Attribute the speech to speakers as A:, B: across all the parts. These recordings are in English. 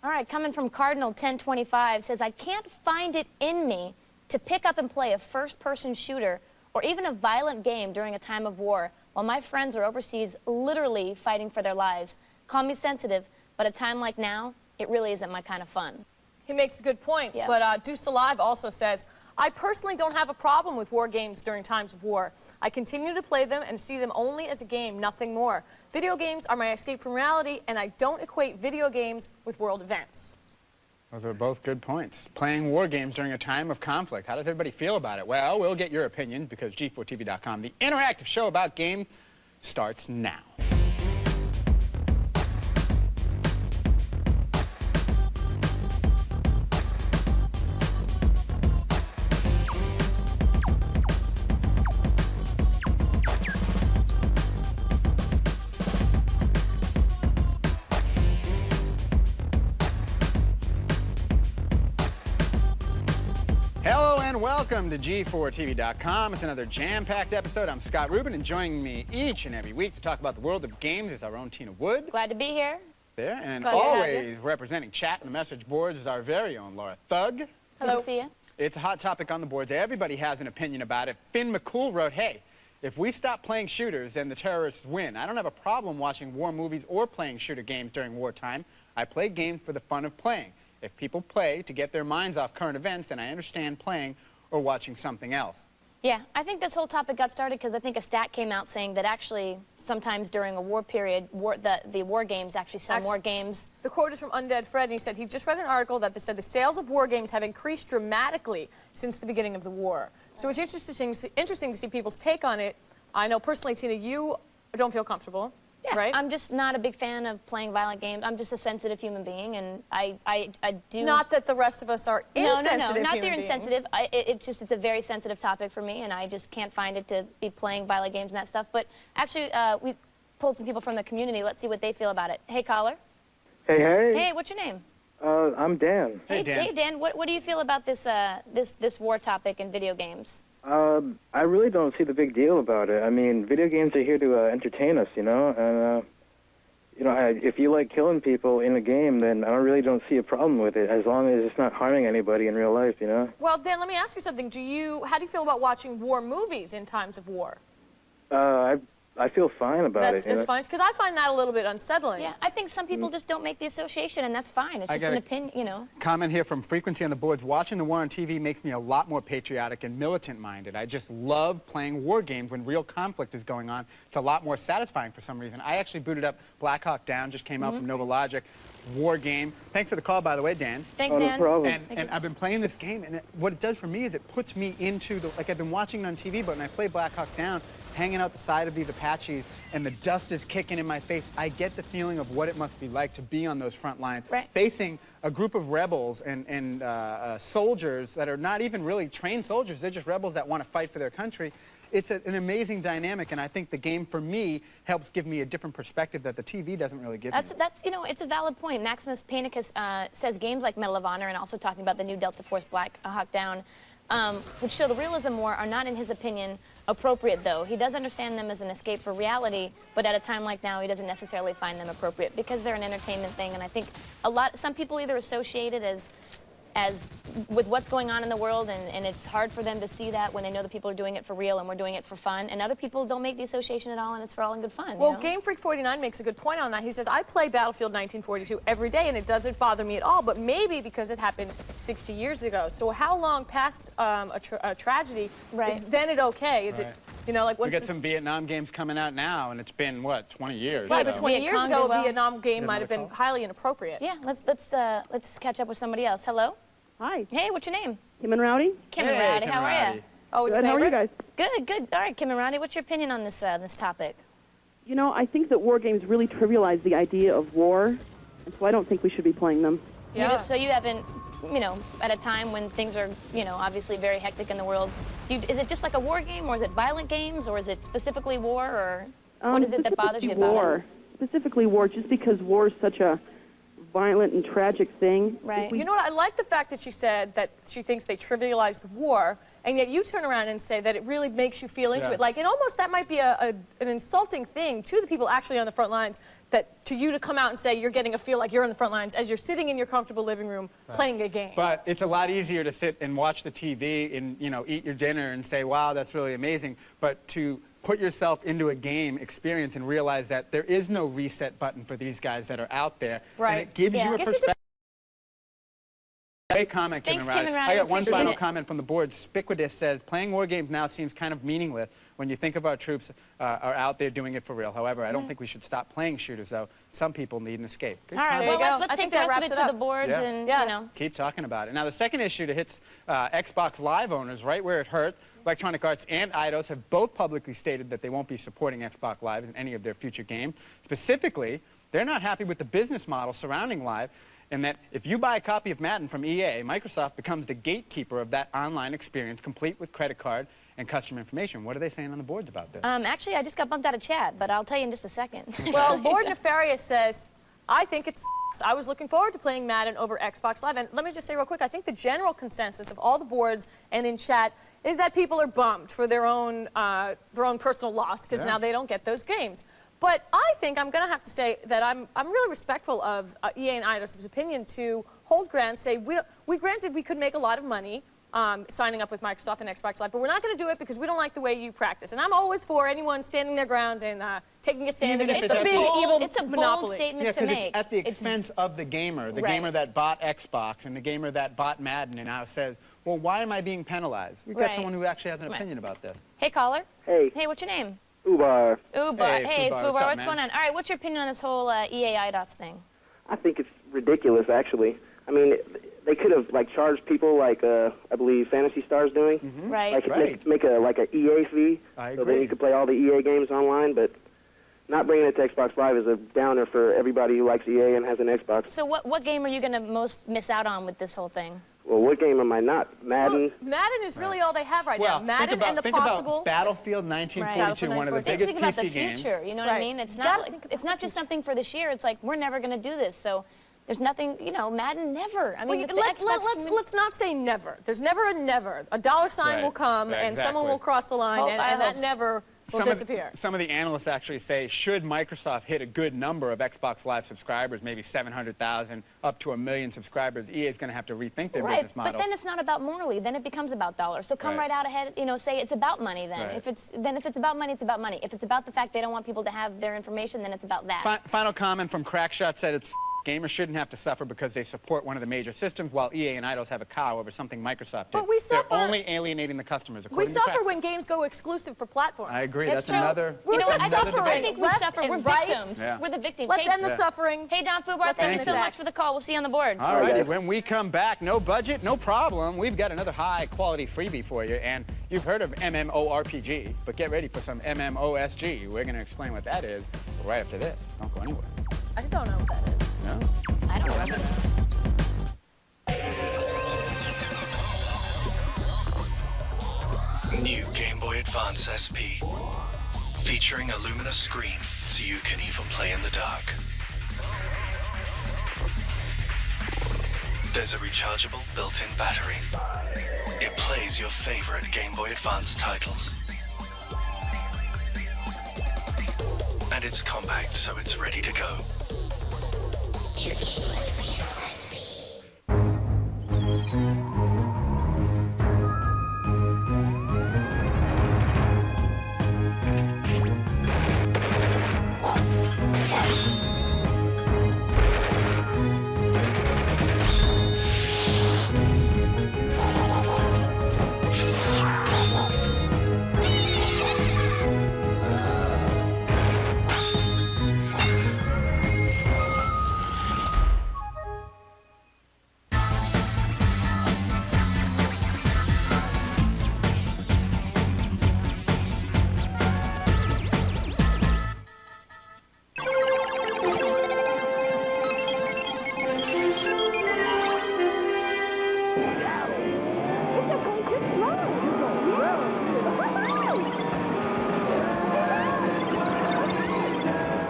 A: All right, coming from Cardinal 1025 says, I can't find it in me to pick up and play a first-person shooter or even a violent game during a time of war while my friends are overseas literally fighting for their lives. Call me sensitive, but at a time like now, it really isn't my kind of fun.
B: He makes a good point,
A: Yeah.
B: but Deuce Alive also says, I personally don't have a problem with war games during times of war. I continue to play them and see them only as a game, nothing more. Video games are my escape from reality, and I don't equate video games with world events.
C: Those are both good points. Playing war games during a time of conflict. How does everybody feel about it? Well, we'll get your opinions because G4TV.com, the interactive show about games, starts now. Hello and welcome to G4TV.com. It's another jam-packed episode. I'm Scott Rubin, and joining me each and every week to talk about the world of games is our own Tina Wood.
A: Glad to be here.
C: There, and
A: Glad to have
C: always representing chat and the message boards is our very own Laura Thug.
A: Hello. Good to see you.
C: It's a hot topic on the boards. Everybody has an opinion about it. Finn McCool wrote, hey, if we stop playing shooters, then the terrorists win. I don't have a problem watching war movies or playing shooter games during wartime. I play games for the fun of playing. If people play to get their minds off current events, then I understand playing or watching something else.
A: Yeah, I think this whole topic got started because I think a stat came out saying that actually sometimes during a war period, the war games actually sell more games.
B: The quote is from Undead Fred, and he said he just read an article that said the sales of war games have increased dramatically since the beginning of the war. So it's interesting to see people's take on it. I know personally, Tina, you don't feel comfortable.
A: Yeah,
B: right?
A: I'm just not a big fan of playing violent games. I'm just a sensitive human being, and I do...
B: Not that the rest of us are insensitive
A: No, not
B: human
A: they're
B: beings.
A: insensitive. It's a very sensitive topic for me, and I just can't find it to be playing violent games and that stuff. But actually, we pulled some people from the community. Let's see what they feel about it. Hey, caller.
D: Hey, hey.
A: Hey, what's your name?
D: I'm Dan.
C: Hey, Dan.
A: Hey, Dan. What do you feel about this this war topic in video games?
D: I really don't see the big deal about it. I mean, video games are here to entertain us, you know, and, you know, if you like killing people in a game, then I really don't see a problem with it, as long as it's not harming anybody in real life, you know?
B: Well, Dan, let me ask you something. How do you feel about watching war movies in times of war?
D: I feel fine about it.
B: That's fine, because I find that a little bit unsettling.
A: Yeah, I think some people just don't make the association, and that's fine. It's just an opinion, you know.
C: Comment here from Frequency on the boards. Watching the war on TV makes me a lot more patriotic and militant-minded. I just love playing war games when real conflict is going on. It's a lot more satisfying for some reason. I actually booted up Black Hawk Down, just came out from Nova Logic. War game. Thanks for the call, by the way, Dan.
A: Thanks, Dan.
D: No problem.
C: And I've been playing this game, and what it does for me is it puts me into the, like I've been watching it on TV, but when I play Black Hawk Down, hanging out the side of these Apaches, and the dust is kicking in my face, I get the feeling of what it must be like to be on those front lines, facing a group of rebels and soldiers that are not even really trained soldiers, they're just rebels that want to fight for their country. It's an amazing dynamic, and I think the game, for me, helps give me a different perspective that the TV doesn't really give me.
A: That's you know, it's a valid point. Maximus Painicus says games like Medal of Honor, and also talking about the new Delta Force Black Hawk Down, which show the realism more, are not, in his opinion, appropriate, though. He does understand them as an escape for reality, but at a time like now, he doesn't necessarily find them appropriate because they're an entertainment thing, and I think some people either associate it as with what's going on in the world, and it's hard for them to see that when they know that people are doing it for real and we're doing it for fun, and other people don't make the association at all, and it's for all in good fun.
B: Well,
A: you know?
B: Game Freak 49 makes a good point on that. He says, I play Battlefield 1942 every day, and it doesn't bother me at all, but maybe because it happened 60 years ago. So how long past a tragedy is then it okay? Is it, you know, like
C: we got some Vietnam games coming out now, and it's been, what, 20 years?
B: Right, but 20 years ago, a Vietnam game
C: Didn't
B: might have been highly inappropriate.
A: Yeah, let's catch up with somebody else. Hello?
E: Hi.
A: Hey, what's your name?
E: Kim and Rowdy.
A: Kim and Rowdy, how are you?
B: Always
E: Good. How are you guys?
A: Good, good. All right, Kim and Rowdy, what's your opinion on this this topic?
E: You know, I think that war games really trivialize the idea of war, and so I don't think we should be playing them.
B: Yeah.
A: So you haven't, you know, at a time when things are, you know, obviously very hectic in the world, is it just like a war game, or is it violent games, or is it specifically war, or what is it that bothers you about it?
E: Specifically war, just because war is such a violent and tragic thing.
A: Right.
B: You know what? I like the fact that she said that she thinks they trivialize the war, and yet you turn around and say that it really makes you feel into it. Like, and almost that might be an insulting thing to the people actually on the front lines, that to you to come out and say you're getting a feel like you're on the front lines as you're sitting in your comfortable living room playing a game.
C: But it's a lot easier to sit and watch the TV and, you know, eat your dinner and say, wow, that's really amazing. But to put yourself into a game experience and realize that there is no reset button for these guys that are out there.
B: Right.
C: And it gives you a perspective. Great comment, Kim
A: Thanks,
C: and Rowdy.
A: Kim and Rowdy.
C: I got one
A: Appreciate
C: final
A: it.
C: comment from the board. Spiquidus says, playing war games now seems kind of meaningless when you think of our troops are out there doing it for real. However, I don't think we should stop playing shooters, though. Some people need an escape. Good
A: All right,
C: comment.
A: well,
B: go.
A: let's
B: I
A: take
B: think
A: the
B: that
A: rest of
B: wraps
A: it
B: it
A: to
B: up.
A: the boards
C: Yeah.
A: and,
B: Yeah.
A: you know.
C: Keep talking about it. Now, the second issue that hits Xbox Live owners right where it hurts. Electronic Arts and Eidos have both publicly stated that they won't be supporting Xbox Live in any of their future games. Specifically, they're not happy with the business model surrounding Live, and that if you buy a copy of Madden from EA, Microsoft becomes the gatekeeper of that online experience, complete with credit card and customer information. What are they saying on the boards about this?
A: Actually, I just got bumped out of chat, but I'll tell you in just a second.
B: Well, Lord Nefarious says, I think it's I was looking forward to playing Madden over Xbox Live. And let me just say real quick, I think the general consensus of all the boards and in chat is that people are bummed for their own personal loss because now they don't get those games. But I think I'm going to have to say that I'm really respectful of EA and Eidos' opinion to hold ground, say granted we could make a lot of money signing up with Microsoft and Xbox Live, but we're not going to do it because we don't like the way you practice. And I'm always for anyone standing their ground and taking a stand
C: Even if
B: against
C: it's
B: a big
C: bold-
B: evil
A: It's a
B: monopoly.
A: bold statement
C: Yeah,
A: to
C: because
A: make.
C: it's at the expense of the gamer
A: Right.
C: that bought Xbox and the gamer that bought Madden and now says, well, why am I being penalized? We've got
A: Right.
C: someone who actually has an
A: Right.
C: opinion about this.
A: Hey, caller.
F: Hey,
A: Hey, what's your name?
F: Ubar.
A: Ubar.
C: Hey,
A: Hey,
C: Fubar,
A: Fubar,
C: what's up,
A: what's
C: man?
A: going on? All right, what's your opinion on this whole EA Eidos thing?
F: I think it's ridiculous, actually. I mean, they could have like charged people like I believe Fantasy Star's doing,
A: Right.
F: like
C: Right.
F: make a EA fee,
C: I
F: so then
C: agree.
F: you could play all the EA games online. But not bringing it to Xbox Live is a downer for everybody who likes EA and has an Xbox.
A: So what game are you going to most miss out on with this whole thing?
F: Well, what game am I not? Madden.
B: Well, Madden is really all they have right
C: Well,
B: now. Madden and the
C: think
B: possible.
C: about Battlefield 1942, one of the
A: Think
C: biggest
A: about the
C: PC games.
A: future, you know what I
B: Right.
A: mean? It's
B: You
A: not
B: gotta
A: like,
B: think about
A: it's
B: the
A: not just
B: future.
A: something for this year. It's like we're never going to do this. So there's nothing, you know, Madden never. I mean,
B: Well,
A: if the
B: let's
A: Xbox
B: not say never. There's never a never. A dollar sign
C: Right.
B: will come
C: Yeah,
B: and someone
C: exactly.
B: will cross the line
A: Hope-
B: and
A: I
B: that
A: hope so.
B: never will disappear.
C: Some of the analysts actually say, should Microsoft hit a good number of Xbox Live subscribers, maybe 700,000, up to 1 million subscribers, EA is going to have to rethink their
A: Right,
C: business model.
A: but then it's not about morally. Then it becomes about dollars. So come right out ahead, you know, say it's about money then.
C: Right.
A: If it's about money, it's about money. If it's about the fact they don't want people to have their information, then it's about that.
C: Final comment from Crackshot said it's gamers shouldn't have to suffer because they support one of the major systems, while EA and Eidos have a cow over something Microsoft did.
B: But we
C: They're
B: suffer-
C: only alienating the customers.
B: We
C: according to
B: suffer
C: Crack.
B: when games go exclusive for platforms.
C: I agree.
A: It's
C: That's
A: true.
C: another.
B: We're
A: You know
B: just
A: what?
C: another
B: suffering.
A: I
C: debate.
A: think we
B: Left
A: suffer.
B: and
A: We're
B: right.
A: victims.
C: Yeah.
A: We're the victims.
B: Let's
A: Hey,
B: end the suffering.
A: Hey, Don Fubar,
B: Let's
A: thank
B: end
A: you
B: the
A: so much
B: sex.
A: for the call. We'll see you on the boards.
C: All righty,
F: guys.
C: when we come back, no budget, no problem. We've got another high-quality freebie for you, and you've heard of MMORPG, but get ready for some MMOSG. We're going to explain what that is right after this. Don't go anywhere.
B: I just don't know what that is.
C: No?
A: I don't know.
G: New Game Boy Advance SP, featuring a luminous screen so you can even play in the dark. There's a rechargeable built-in battery. It plays your favorite Game Boy Advance titles. And it's compact, so it's ready to go.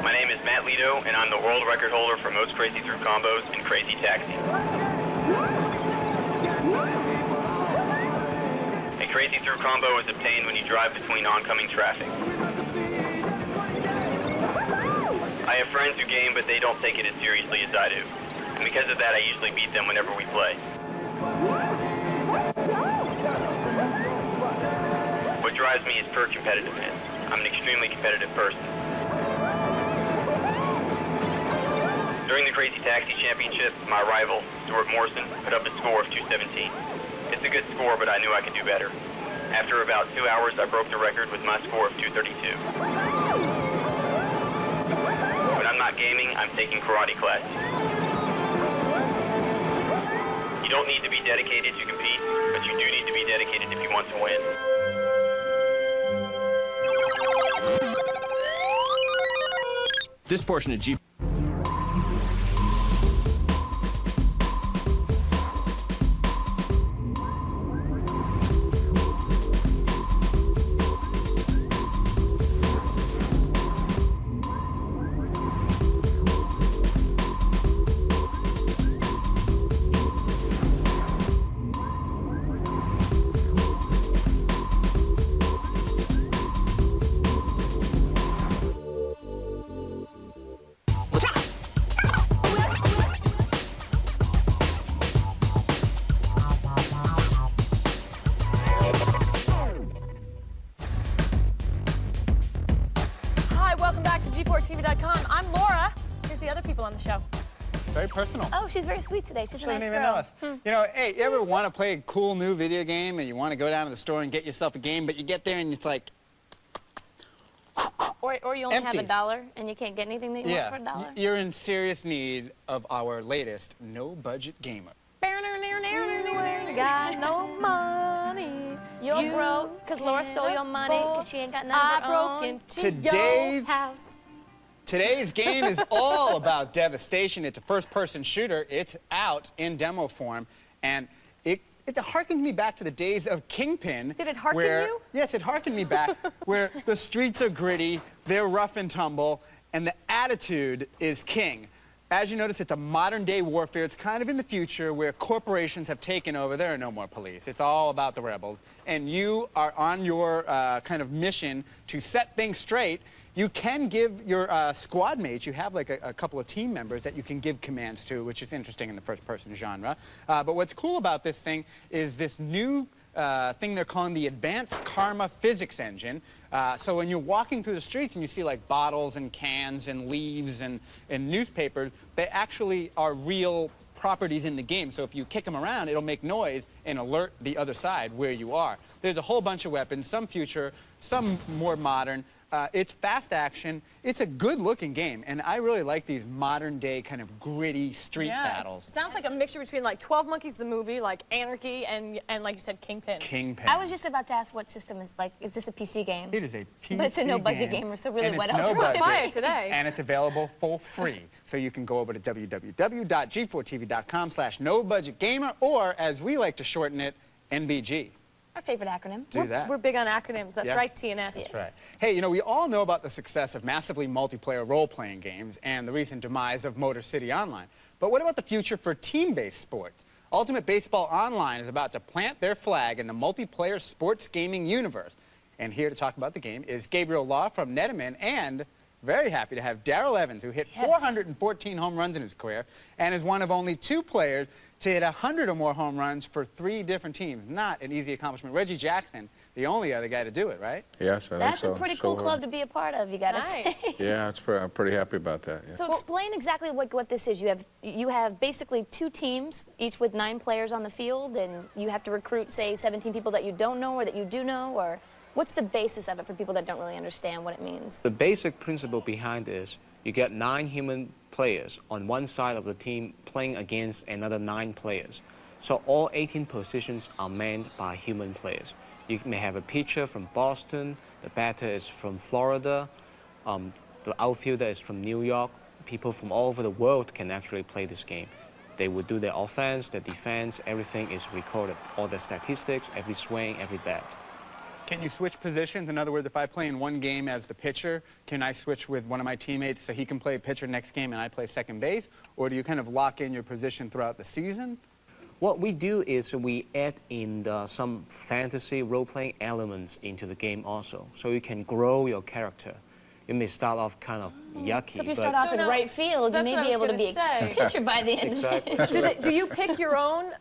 H: My name is Matt Lido. Reno, and I'm the world record holder for most crazy through combos in Crazy Taxi. A crazy through combo is obtained when you drive between oncoming traffic. I have friends who game, but they don't take it as seriously as I do. And because of that, I usually beat them whenever we play. What drives me is pure competitiveness. I'm an extremely competitive person. During the Crazy Taxi Championship, my rival, Stuart Morrison, put up a score of 217. It's a good score, but I knew I could do better. After about 2 hours, I broke the record with my score of 232. When I'm not gaming, I'm taking karate classes. You don't need to be dedicated to compete, but you do need to be dedicated if you want to win.
I: This portion of G...
B: G4TV.com. I'm Laura. Here's the other people on the show.
C: Very personal.
A: Oh, she's very sweet today. She's a nice
C: She
A: girl.
C: doesn't even know us. You know, hey, you ever want to play a cool new video game and you want to go down to the store and get yourself a game, but you get there and it's like...
A: Or you only
C: empty.
A: have $1 and you can't get anything that you want for $1.
C: You're in serious need of our latest no-budget gamer.
B: Got no money.
A: You're broke because Laura stole your money because she ain't got none of her own.
C: Today's
B: house.
C: Today's game is all about Devastation. It's a first-person shooter. It's out in demo form, and it harkened me back to the days of Kingpin.
B: Did it harken you?
C: Yes, it harkened me back, where the streets are gritty, they're rough and tumble, and the attitude is king. As you notice, it's a modern-day warfare. It's kind of in the future where corporations have taken over. There are no more police. It's all about the rebels. And you are on your kind of mission to set things straight. You can give your squad mates, you have like a couple of team members that you can give commands to, which is interesting in the first-person genre. But what's cool about this thing is this new thing they're calling the Advanced Karma Physics Engine. So when you're walking through the streets and you see like bottles and cans and leaves and newspapers, they actually are real properties in the game. So if you kick them around, it'll make noise and alert the other side where you are. There's a whole bunch of weapons, some future, some more modern. It's fast action. It's a good-looking game, and I really like these modern-day kind of gritty street battles.
B: It sounds like a mixture between like 12 Monkeys the movie, like Anarchy, and like you said, Kingpin.
C: Kingpin.
A: I was just about to ask what system is like. Is this a PC game?
C: It is a PC
A: But it's a no-budget
C: game,
A: gamer, so really
C: and
A: what
C: it's
A: else?
C: no budget,
B: Buy it today.
C: And it's available for free. So you can go over to www.g4tv.com/no-budget-gamer, or as we like to shorten it, NBG.
A: Our favorite acronym.
B: We're big on acronyms. That's right, TNS.
C: That's right. Hey, you know, we all know about the success of massively multiplayer role-playing games and the recent demise of Motor City Online. But what about the future for team-based sports? Ultimate Baseball Online is about to plant their flag in the multiplayer sports gaming universe. And here to talk about the game is Gabriel Law from Netamin, and very happy to have Darrell Evans, who hit 414 home runs in his career and is one of only 2 players to hit 100 or more home runs for 3 different teams. Not an easy accomplishment. Reggie Jackson, the only other guy to do it, right?
J: Yes, I think so.
A: That's a pretty cool club to be a part of, you gotta say.
J: Yeah, I'm pretty happy about that. Yeah.
A: So explain exactly what this is. You have basically 2 teams, each with 9 players on the field, and you have to recruit, say, 17 people that you don't know or that you do know, or what's the basis of it for people that don't really understand what it means?
K: The basic principle behind this, you get 9 human players on one side of the team playing against another 9 players. So all 18 positions are manned by human players. You may have a pitcher from Boston, the batter is from Florida, the outfielder is from New York. People from all over the world can actually play this game. They would do their offense, their defense, everything is recorded. All the statistics, every swing, every bat.
C: Can you switch positions? In other words, if I play in one game as the pitcher, can I switch with one of my teammates so he can play pitcher next game and I play second base? Or do you kind of lock in your position throughout the season?
K: What we do is we add in some fantasy role-playing elements into the game also, so you can grow your character. It may start off kind of yucky.
A: So if you start off in right field, you may be able to be a pitcher by the end of it.
B: Do you pick your own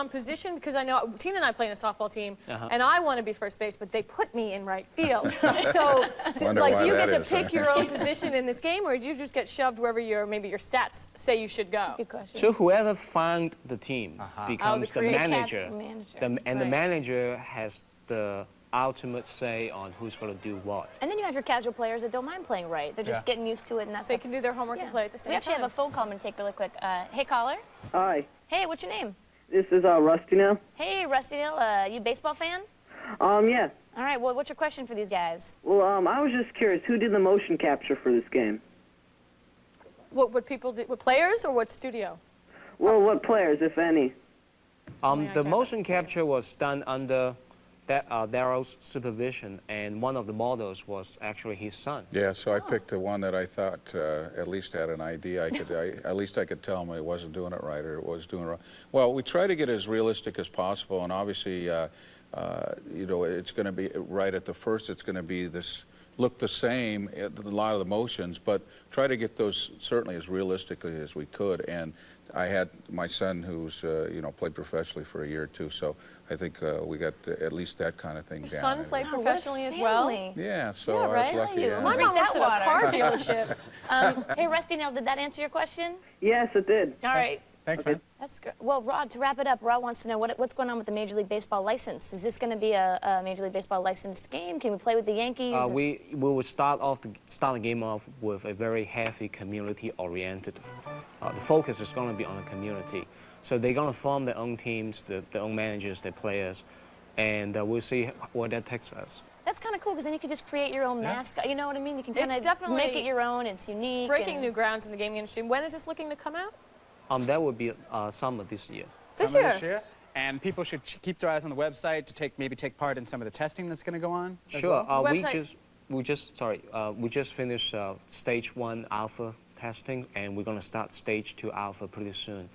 B: position? Because I know Tina and I play in a softball team, and I want to be first base, but they put me in right field. So, like, do you get to pick your own position in this game, or do you just get shoved wherever maybe your stats say you should go?
A: Good question.
K: So whoever found the team becomes the manager, and the manager has the ultimate say on who's going to do what.
A: And then you have your casual players that don't mind playing right. They're just getting used to it, and that's
B: they can do their homework and play at the same time.
A: We actually have a phone call I'm going to take really quick. Hey, caller.
L: Hi.
A: Hey, what's your name?
L: This is Rusty now.
A: Hey, Rusty Nail. You a baseball fan?
L: Yeah.
A: All right, well, what's your question for these guys?
L: Well, I was just curious, who did the motion capture for this game?
B: What people did? What players or what studio?
L: Well, what players, if any?
K: The motion capture was done under Daryl's supervision, and one of the models was actually his son.
J: Yeah, so I picked the one that I thought at least had an idea. At least I could tell him it wasn't doing it right or it was doing it wrong. Well, we try to get as realistic as possible, and obviously, you know, it's going to be right at the first. It's going to be this look the same, a lot of the motions, but try to get those certainly as realistically as we could. And I had my son who's, you know, played professionally for a year or two, so I think we got at least that kind of thing down.
B: Your son played professionally as well?
J: Yeah, so I was lucky. Yeah.
B: My mom works at a car dealership.
A: Hey, Rusty, now, did that answer your question?
L: Yes, it did.
A: All right.
C: Thanks, man.
A: That's great. Well, Rod, to wrap it up, Rod wants to know what's going on with the Major League Baseball license. Is this going to be a Major League Baseball licensed game? Can we play with the Yankees?
K: We will start the game off with a very heavy community-oriented. The focus is going to be on the community. So they're going to form their own teams, their own managers, their players, and we'll see where that takes us.
A: That's kind of cool, because then you can just create your own mascot. You know what I mean? You can kind of make it your own. It's unique.
B: Breaking new grounds in the gaming industry. When is this looking to come out?
K: That would be summer this year.
B: This year?
C: And people should keep their eyes on the website to maybe take part in some of the testing that's going to go on.
K: Sure. We just finished stage 1 alpha testing, and we're going to start stage 2 alpha pretty soon.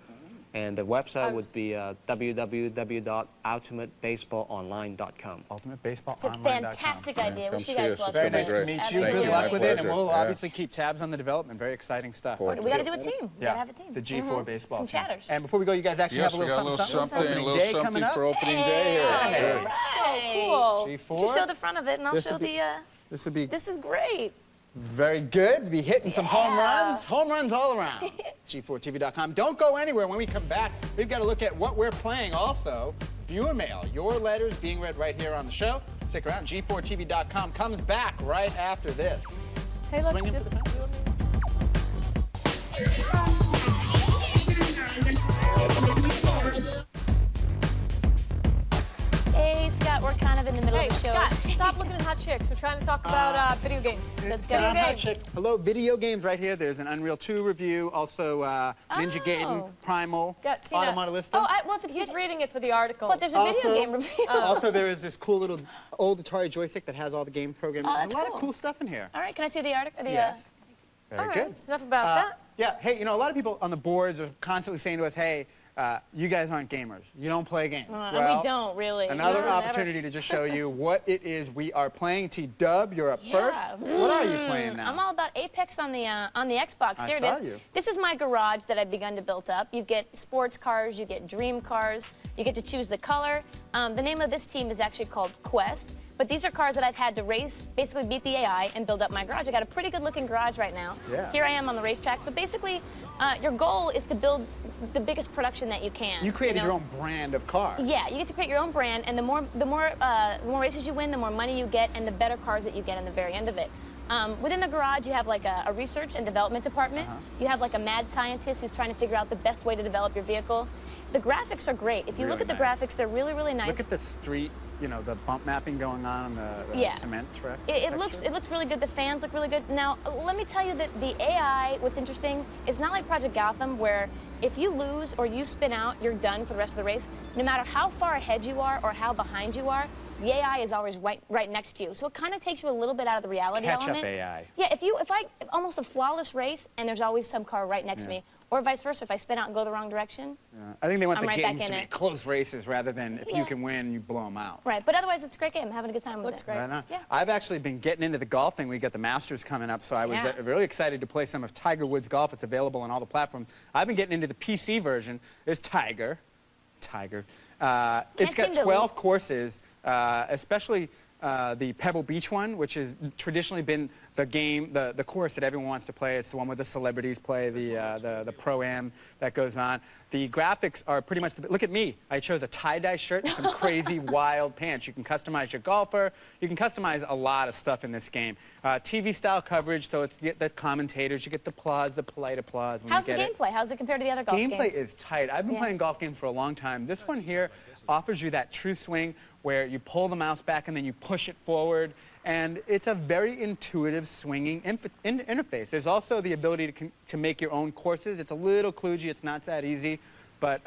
K: And the website would be www.ultimatebaseballonline.com.
C: Ultimatebaseballonline.com.
A: It's a fantastic idea. Wish you guys luck.
C: Very nice to meet you. Good luck with it, and we'll
J: Yeah.
C: obviously keep tabs on the development. Very exciting stuff.
A: We got to do a team. We got to have a team.
C: The G4 baseball
A: Some
C: team.
A: chatters.
C: And before we go, you guys actually have a little something
J: for opening day here.
A: This is so cool.
C: G4.
A: Just show the front of it, and I'll show the.
C: This would be.
A: This is great.
C: Very good. Be hitting some home runs all around. G4TV.com. Don't go anywhere. When we come back, we've got to look at what we're playing also. Viewer mail, your letters being read right here on the show. Stick around. G4TV.com comes back right after this.
B: Hey, look, just...
A: Hey, Scott, we're kind of in the middle of the show.
B: Scott, stop looking at hot chicks. We're trying to talk about video games. Let's go. Video games.
C: Hello, video games right here. There's an Unreal 2 review, also Ninja Gaiden, Primal, Automodelista.
A: Well, if
B: He's reading it for the article.
A: But there's a video game review.
C: Also, there is this cool little old Atari joystick that has all the game programming. There's a lot of cool stuff in here.
A: All right, can I see the article?
C: Yes. Very good.
B: That's enough about that.
C: Yeah, hey, you know, a lot of people on the boards are constantly saying to us, hey, you guys aren't gamers. You don't play games.
A: Well, we don't, really.
C: Another opportunity to just show you what it is we are playing. T-Dub, you're up first. What are you playing now?
A: I'm all about Apex on the Xbox. Here it is.
C: You.
A: This is my garage that I've begun to build up. You get sports cars, you get dream cars, you get to choose the color. The name of this team is actually called Quest. But these are cars that I've had to race, basically beat the AI, and build up my garage. I got a pretty good-looking garage right now.
C: Yeah.
A: Here I am on the racetracks. But basically, your goal is to build the biggest production that you can.
C: You created your own brand of car.
A: Yeah, you get to create your own brand, and the more races you win, the more money you get, and the better cars that you get in the very end of it. Within the garage, you have like a research and development department. You have like a mad scientist who's trying to figure out the best way to develop your vehicle. The graphics are great. If you look at the graphics, they're really, really nice.
C: Look at the street, you know, the bump mapping going on the cement track.
A: It looks really good. The fans look really good. Now, let me tell you that the AI, what's interesting, it's not like Project Gotham, where if you lose or you spin out, you're done for the rest of the race. No matter how far ahead you are or how behind you are, the AI is always right next to you. So it kind of takes you a little bit out of the reality element.
C: Catch-up AI.
A: Yeah, if I almost a flawless race and there's always some car right next to me, or vice versa, if I spin out and go the wrong direction.
C: I think they want
A: I'm
C: the
A: right
C: games
A: back
C: to
A: in
C: be
A: it.
C: close races rather than if you can win, you blow them out.
A: Right, but otherwise it's a great game. I'm having a good time with it.
B: Looks great.
C: Right on.
A: Yeah.
C: I've actually been getting into the golf thing. We got the Masters coming up, so I was really excited to play some of Tiger Woods golf. It's available on all the platforms. I've been getting into the PC version. There's Tiger. It's got 12 courses, especially the Pebble Beach one, which has traditionally been the course that everyone wants to play. It's the one where the celebrities play, the Pro-Am that goes on. The graphics are pretty much, look at me. I chose a tie-dye shirt and some crazy wild pants. You can customize your golfer. You can customize a lot of stuff in this game. TV-style coverage, so you get the commentators, you get the applause, the polite applause.
A: How's the gameplay? How's it compared to the other golf games?
C: Gameplay is tight. I've been playing golf games for a long time. This one here offers you that true swing where you pull the mouse back and then you push it forward. And it's a very intuitive swinging interface. There's also the ability to make your own courses. It's a little kludgy. It's not that easy. But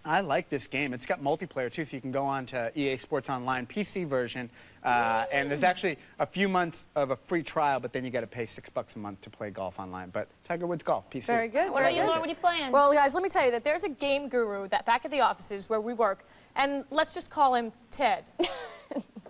C: I like this game. It's got multiplayer, too, so you can go on to EA Sports Online PC version. And there's actually a few months of a free trial, but then you got to pay $6 a month to play golf online. But Tiger Woods Golf, PC.
B: Very good.
A: What about you, Laura? What are you playing?
B: Well, guys, let me tell you that there's a game guru that back at the offices where we work, and let's just call him Ted.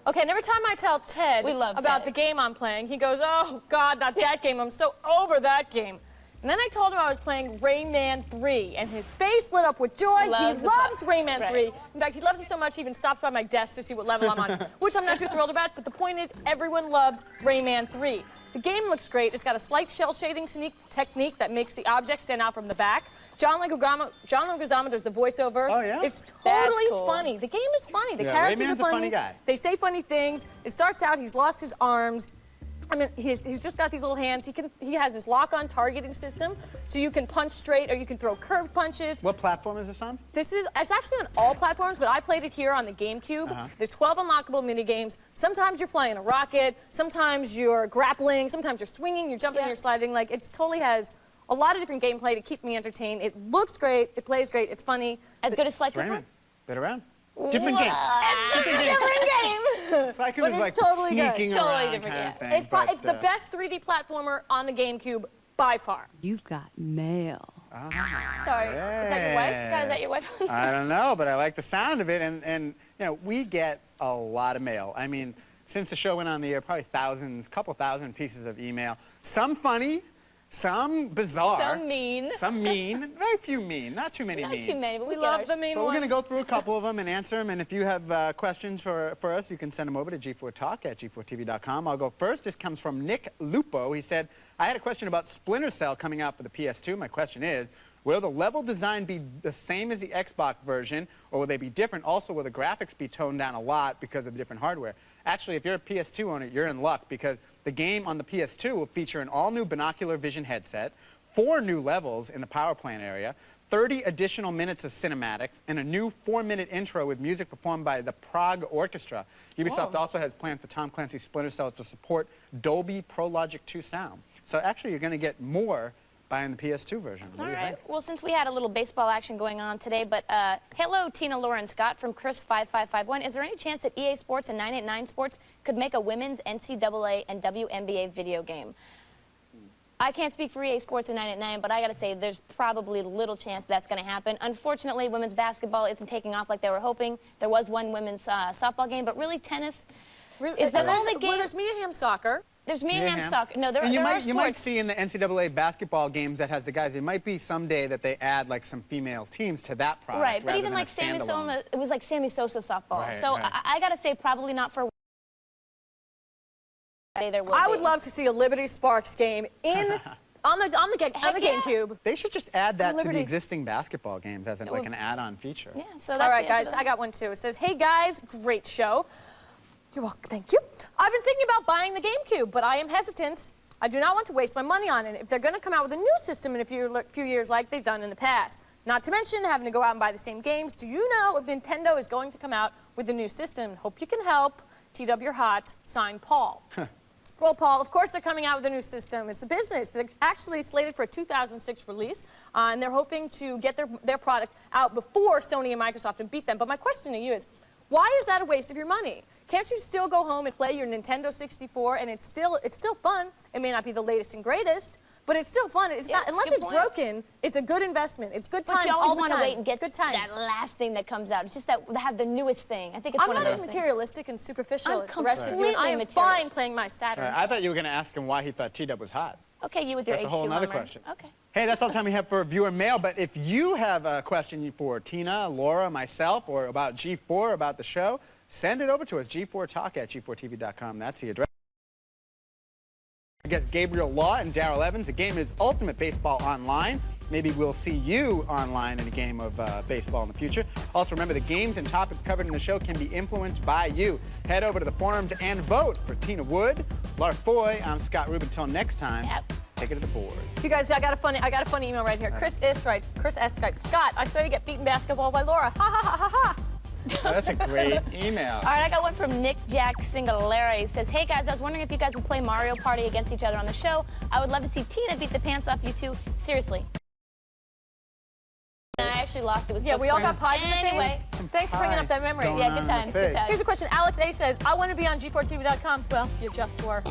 B: Okay, and every time I tell Ted about the game I'm playing, he goes, oh, God, not that game. I'm so over that game. And then I told him I was playing Rayman 3, and his face lit up with joy. He loves Rayman 3. In fact, he loves it so much he even stops by my desk to see what level I'm on, which I'm not too thrilled about, but the point is everyone loves Rayman 3. The game looks great. It's got a slight shell shading technique that makes the objects stand out from the back. John Leguizamo does the voiceover. Oh, yeah? It's totally funny. The game is funny. The characters are funny.
C: Rayman's a funny guy.
B: They say funny things. It starts out, he's lost his arms. I mean, he's just got these little hands. He has this lock-on targeting system, so you can punch straight or you can throw curved punches.
C: What platform is this on?
B: It's actually on all platforms, but I played it here on the GameCube. There's 12 unlockable mini games. Sometimes you're flying a rocket, sometimes you're grappling, sometimes you're swinging, you're jumping, you're sliding. Like, it totally has a lot of different gameplay to keep me entertained. It looks great, it plays great, it's funny.
A: As good as Sly Cooper?
C: Rayman. Been around. Different game.
B: It's just a different game.
C: Sly Cooper's
B: But
C: like
B: it's totally
C: sneaking
B: good.
C: around
B: Totally different
C: kind of thing,
B: It's the best 3D platformer on the GameCube by far.
M: You've got mail.
B: Sorry, is that your wife?
A: Scott, is that your wife?
C: I don't know, but I like the sound of it. And you know, we get a lot of mail. I mean, since the show went on the air, probably couple thousand pieces of email. Some funny, some bizarre.
A: Some mean.
C: Some mean. Very few mean. Not too many mean.
A: Not too many, but we
B: love the mean
C: But
B: ones.
C: we're going to go through a couple of them and answer them. And if you have questions for us, you can send them over to g4talk@g4tv.com. I'll go first. This comes from Nick Lupo. He said, I had a question about Splinter Cell coming out for the PS2. My question is, will the level design be the same as the Xbox version, or will they be different? Also, will the graphics be toned down a lot because of the different hardware? Actually, if you're a PS2 owner, you're in luck, because the game on the PS2 will feature an all-new binocular vision headset, 4 new levels in the power plant area, 30 additional minutes of cinematics, and a new 4-minute intro with music performed by the Prague Orchestra. Ubisoft also has plans for Tom Clancy's Splinter Cell to support Dolby Pro Logic 2 sound. So actually, you're going to get more buying the PS2 version.
A: All right. Well, since we had a little baseball action going on today, but hello, Tina, Laura, and Scott from Chris5551. Is there any chance that EA Sports and 989 Sports could make a women's NCAA and WNBA video game? I can't speak for EA Sports and 989, but I got to say there's probably little chance that's going to happen. Unfortunately, women's basketball isn't taking off like they were hoping. There was one women's softball game, but really tennis is the only game.
B: Well, there's Meaham soccer.
A: There's Meaham soccer. No, there are sports.
C: You might see in the NCAA basketball games that has the guys, it might be someday that they add like some female teams to that product.
A: Right, but even like Sammy Sosa, it was like Sammy Sosa softball.
C: Right,
A: so
C: right.
A: I got to say probably not for there will
B: I would love to see a Liberty Sparks game on the GameCube.
C: They should just add that to the existing basketball games as like an add-on feature.
A: Yeah, so that's
B: all right, guys, I got one too. It says, hey guys, great show. You're welcome, thank you. I've been thinking about buying the GameCube, but I am hesitant. I do not want to waste my money on it if they're going to come out with a new system in a few years like they've done in the past. Not to mention having to go out and buy the same games. Do you know if Nintendo is going to come out with a new system? Hope you can help. TW, you're hot. Signed, Paul. Well, Paul, of course they're coming out with a new system. It's a business. They're actually slated for a 2006 release, and they're hoping to get their product out before Sony and Microsoft and beat them. But my question to you is, Why is that a waste of your money? Can't you still go home and play your Nintendo 64 and it's still fun? It may not be the latest and greatest, but it's still fun. It's not, unless it's broken, it's a good investment. It's good times all the time.
A: But you always want to wait and get
B: good times.
A: that last thing that comes out. It's just that they have the newest thing. I think it's one of those things.
B: I'm not as materialistic and superficial as the rest of you.
A: completely
B: And I am fine playing my Saturn.
C: I thought you were going to ask him why he thought T-Dub was hot.
A: Okay, you with your H2
C: That's a whole other
A: Hummer.
C: question.
A: Okay.
C: Hey, that's all the time we have for viewer mail, but if you have a question for Tina, Laura, myself, or about G4, about the show, send it over to us, g4talk@g4tv.com. That's the address. I guess Gabriel Law and Darrell Evans. The game is Ultimate Baseball Online. Maybe we'll see you online in a game of baseball in the future. Also, remember, the games and topics covered in the show can be influenced by you. Head over to the forums and vote for Tina Wood, Laura Foy. I'm Scott Rubin. Until next time, take it to the board.
B: You guys, I got a funny email right here. Chris S. writes, Scott, I saw you get beaten basketball by Laura. Ha ha ha ha ha.
C: Oh, that's a great email.
A: All right, I got one from Nick Jack Singalera. He says, hey guys, I was wondering if you guys would play Mario Party against each other on the show. I would love to see Tina beat the pants off you two. Seriously. I actually lost it. Was
B: we all got pies in the
A: anyway.
B: face. Thanks for bringing up that memory.
A: Yeah, good times, good times.
B: Here's a question. Alex A says, I want to be on G4TV.com. Well, you just were.